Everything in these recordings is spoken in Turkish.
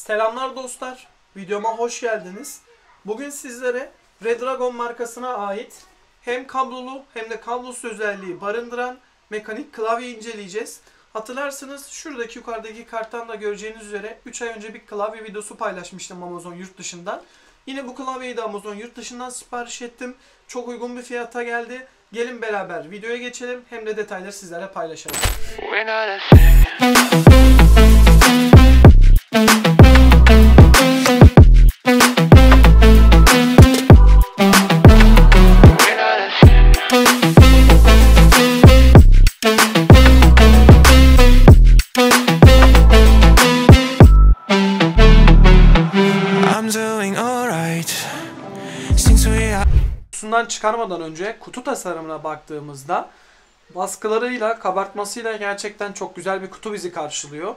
Selamlar dostlar, videoma hoş geldiniz. Bugün sizlere Redragon markasına ait hem kablolu hem de kablosuz özelliği barındıran mekanik klavye inceleyeceğiz. Hatırlarsınız şuradaki yukarıdaki karttan da göreceğiniz üzere 3 ay önce bir klavye videosu paylaşmıştım Amazon yurt dışından. Yine bu klavyeyi de Amazon yurt dışından sipariş ettim. Çok uygun bir fiyata geldi. Gelin beraber videoya geçelim hem de detayları sizlerle paylaşalım. Kutusundan çıkarmadan önce kutu tasarımına baktığımızda baskılarıyla, kabartmasıyla gerçekten çok güzel bir kutu bizi karşılıyor.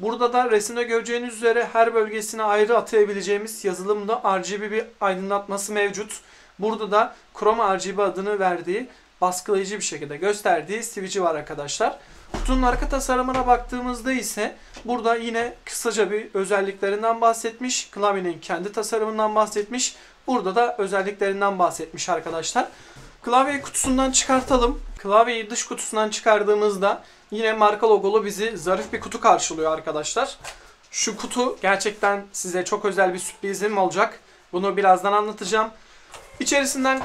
Burada da resimde göreceğiniz üzere her bölgesine ayrı atayabileceğimiz yazılımda RGB bir aydınlatması mevcut. Burada da Chroma RGB adını verdiği, baskılayıcı bir şekilde gösterdiği switch'i var arkadaşlar. Kutunun arka tasarımına baktığımızda ise burada yine kısaca bir özelliklerinden bahsetmiş. Klavyenin kendi tasarımından bahsetmiş. Burada da özelliklerinden bahsetmiş arkadaşlar. Klavyeyi kutusundan çıkartalım. Klavyeyi dış kutusundan çıkardığımızda yine marka logolu bizi zarif bir kutu karşılıyor arkadaşlar. Şu kutu gerçekten size çok özel bir sürprizim olacak. Bunu birazdan anlatacağım. İçerisinden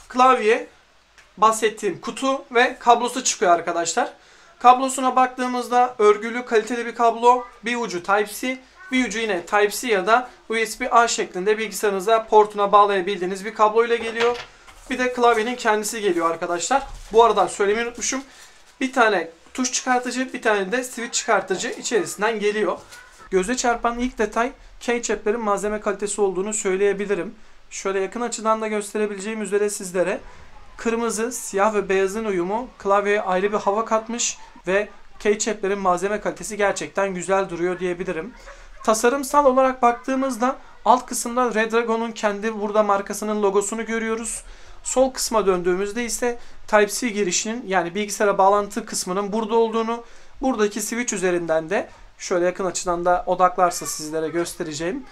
klavye, bahsettiğim kutu ve kablosu çıkıyor arkadaşlar. Kablosuna baktığımızda örgülü, kaliteli bir kablo. Bir ucu Type-C, bir ucu yine Type-C ya da USB-A şeklinde bilgisayarınıza portuna bağlayabildiğiniz bir kablo ile geliyor. Bir de klavyenin kendisi geliyor arkadaşlar. Bu arada söylemeyi unutmuşum. Bir tane tuş çıkartıcı, bir tane de switch çıkartıcı içerisinden geliyor. Göze çarpan ilk detay keychap'lerin malzeme kalitesi olduğunu söyleyebilirim. Şöyle yakın açıdan da gösterebileceğim üzere sizlere kırmızı, siyah ve beyazın uyumu klavyeye ayrı bir hava katmış ve keychap'lerin malzeme kalitesi gerçekten güzel duruyor diyebilirim. Tasarımsal olarak baktığımızda alt kısımda Redragon'un kendi burada markasının logosunu görüyoruz. Sol kısma döndüğümüzde ise Type-C girişinin yani bilgisayara bağlantı kısmının burada olduğunu, buradaki switch üzerinden de şöyle yakın açıdan da odaklarsa sizlere göstereceğim.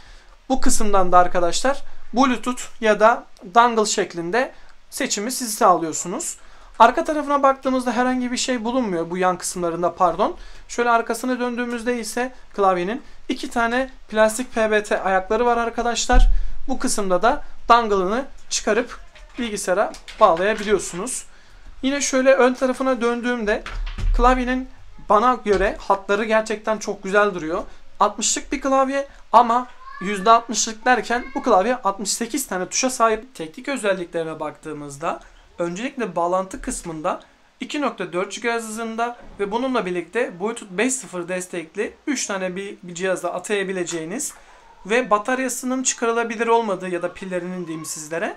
Bu kısımdan da arkadaşlar Bluetooth ya da dongle şeklinde seçimi siz sağlıyorsunuz. Arka tarafına baktığımızda herhangi bir şey bulunmuyor bu yan kısımlarında pardon. Şöyle arkasına döndüğümüzde ise klavyenin iki tane plastik PBT ayakları var arkadaşlar. Bu kısımda da dongle'ını çıkarıp bilgisayara bağlayabiliyorsunuz. Yine şöyle ön tarafına döndüğümde klavyenin bana göre hatları gerçekten çok güzel duruyor. 60'lık bir klavye ama %60'lık derken bu klavye 68 tane tuşa sahip. Teknik özelliklerine baktığımızda öncelikle bağlantı kısmında 2.4 GHz hızında ve bununla birlikte Bluetooth 5.0 destekli 3 tane bir cihazla atayabileceğiniz ve bataryasının çıkarılabilir olmadığı ya da pillerinin diyeyim sizlere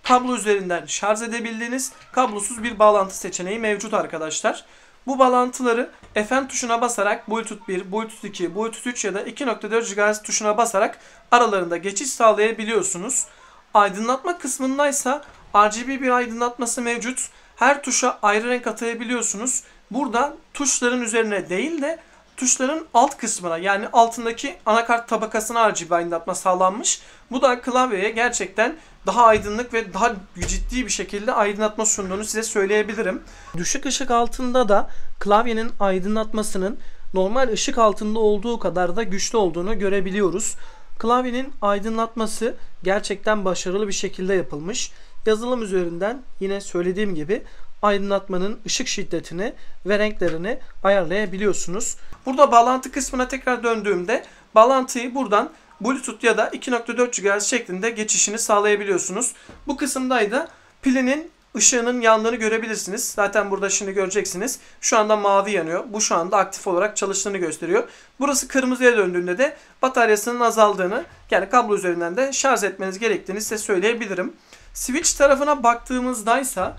kablo üzerinden şarj edebildiğiniz kablosuz bir bağlantı seçeneği mevcut arkadaşlar. Bu bağlantıları FN tuşuna basarak Bluetooth 1, Bluetooth 2, Bluetooth 3 ya da 2.4 GHz tuşuna basarak aralarında geçiş sağlayabiliyorsunuz. Aydınlatma kısmındaysa RGB bir aydınlatması mevcut. Her tuşa ayrı renk atayabiliyorsunuz. Burada tuşların üzerine değil de tuşların alt kısmına yani altındaki anakart tabakasına RGB aydınlatma sağlanmış. Bu da klavyeye gerçekten daha aydınlık ve daha ciddi bir şekilde aydınlatma sunduğunu size söyleyebilirim. Düşük ışık altında da klavyenin aydınlatmasının normal ışık altında olduğu kadar da güçlü olduğunu görebiliyoruz. Klavyenin aydınlatması gerçekten başarılı bir şekilde yapılmış. Yazılım üzerinden yine söylediğim gibi aydınlatmanın ışık şiddetini ve renklerini ayarlayabiliyorsunuz. Burada bağlantı kısmına tekrar döndüğümde bağlantıyı buradan Bluetooth ya da 2.4 GHz şeklinde geçişini sağlayabiliyorsunuz. Bu kısımdaydı pilinin ışığının yandığını görebilirsiniz. Zaten burada şimdi göreceksiniz. Şu anda mavi yanıyor. Bu şu anda aktif olarak çalıştığını gösteriyor. Burası kırmızıya döndüğünde de bataryasının azaldığını yani kablo üzerinden de şarj etmeniz gerektiğini size söyleyebilirim. Switch tarafına baktığımızdaysa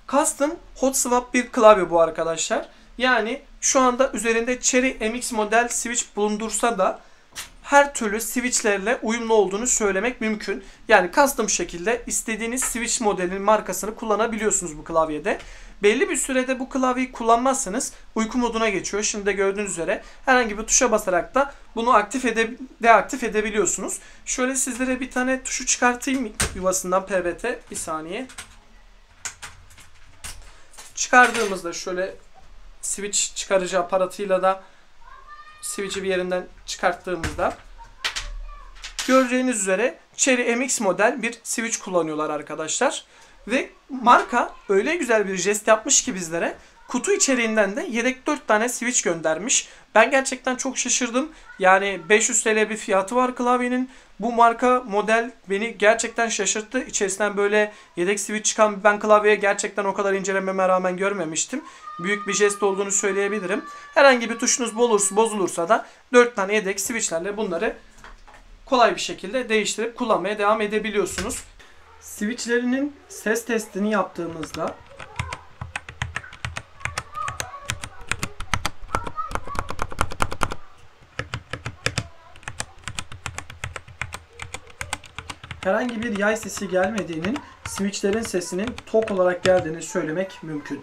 custom hot swap bir klavye bu arkadaşlar. Yani şu anda üzerinde Cherry MX model switch bulundursa da her türlü switchlerle uyumlu olduğunu söylemek mümkün. Yani custom şekilde istediğiniz switch modelinin markasını kullanabiliyorsunuz bu klavyede. Belli bir sürede bu klavyeyi kullanmazsanız uyku moduna geçiyor. Şimdi de gördüğünüz üzere herhangi bir tuşa basarak da bunu deaktif edebiliyorsunuz. Şöyle sizlere bir tane tuşu çıkartayım yuvasından PBT. Bir saniye. Çıkardığımızda şöyle switch çıkarıcı aparatıyla da switch'i bir yerinden çıkarttığımızda göreceğiniz üzere Cherry MX model bir switch kullanıyorlar arkadaşlar. Ve marka öyle güzel bir jest yapmış ki bizlere kutu içeriğinden de yedek 4 tane switch göndermiş. Ben gerçekten çok şaşırdım. Yani 500 TL bir fiyatı var klavyenin. Bu marka model beni gerçekten şaşırttı. İçerisinden böyle yedek switch çıkan ben klavyeye gerçekten o kadar incelememe rağmen görmemiştim. Büyük bir jest olduğunu söyleyebilirim. Herhangi bir tuşunuz bozulursa da 4 tane yedek switchlerle bunları kolay bir şekilde değiştirip kullanmaya devam edebiliyorsunuz. Switchlerinin ses testini yaptığımızda herhangi bir yay sesi gelmediğinin, switchlerin sesinin tok olarak geldiğini söylemek mümkün.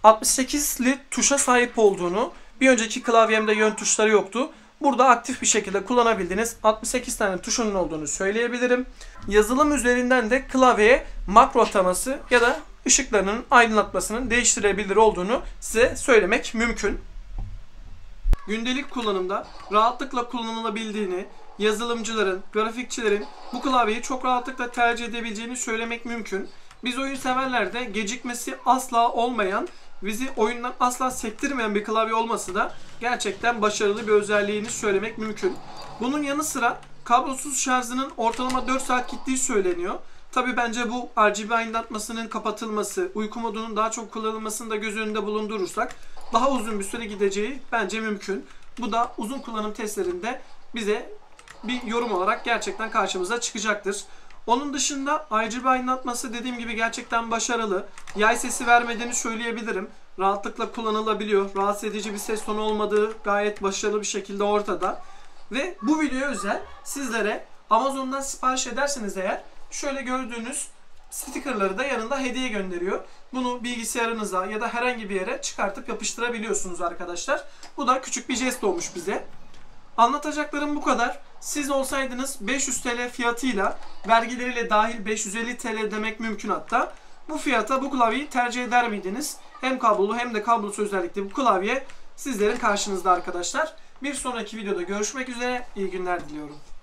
68'li tuşa sahip olduğunu, bir önceki klavyemde yön tuşları yoktu. Burada aktif bir şekilde kullanabildiğiniz 68 tane tuşunun olduğunu söyleyebilirim. Yazılım üzerinden de klavyeye makro ataması ya da ışıklarının aydınlatmasının değiştirebilir olduğunu size söylemek mümkün. Gündelik kullanımda rahatlıkla kullanılabildiğini, yazılımcıların, grafikçilerin bu klavyeyi çok rahatlıkla tercih edebileceğini söylemek mümkün. Biz oyun severlerde gecikmesi asla olmayan, bizi oyundan asla sektirmeyen bir klavye olması da gerçekten başarılı bir özelliğini söylemek mümkün. Bunun yanı sıra kablosuz şarjının ortalama 4 saat gittiği söyleniyor. Tabi bence bu RGB aydınlatmasının kapatılması, uyku modunun daha çok kullanılmasını da göz önünde bulundurursak daha uzun bir süre gideceği bence mümkün. Bu da uzun kullanım testlerinde bize bir yorum olarak gerçekten karşımıza çıkacaktır. Onun dışında RGB aydınlatması dediğim gibi gerçekten başarılı. Yay sesi vermediğini söyleyebilirim. Rahatlıkla kullanılabiliyor. Rahatsız edici bir ses tonu olmadığı gayet başarılı bir şekilde ortada. Ve bu videoya özel sizlere Amazon'dan sipariş ederseniz eğer şöyle gördüğünüz stickerları da yanında hediye gönderiyor. Bunu bilgisayarınıza ya da herhangi bir yere çıkartıp yapıştırabiliyorsunuz arkadaşlar. Bu da küçük bir jest olmuş bize. Anlatacaklarım bu kadar. Siz olsaydınız 500 TL fiyatıyla vergileriyle dahil 550 TL demek mümkün hatta. Bu fiyata bu klavyeyi tercih eder miydiniz? Hem kablolu hem de kablosuz özellikle bu klavye sizlerin karşınızda arkadaşlar. Bir sonraki videoda görüşmek üzere. İyi günler diliyorum.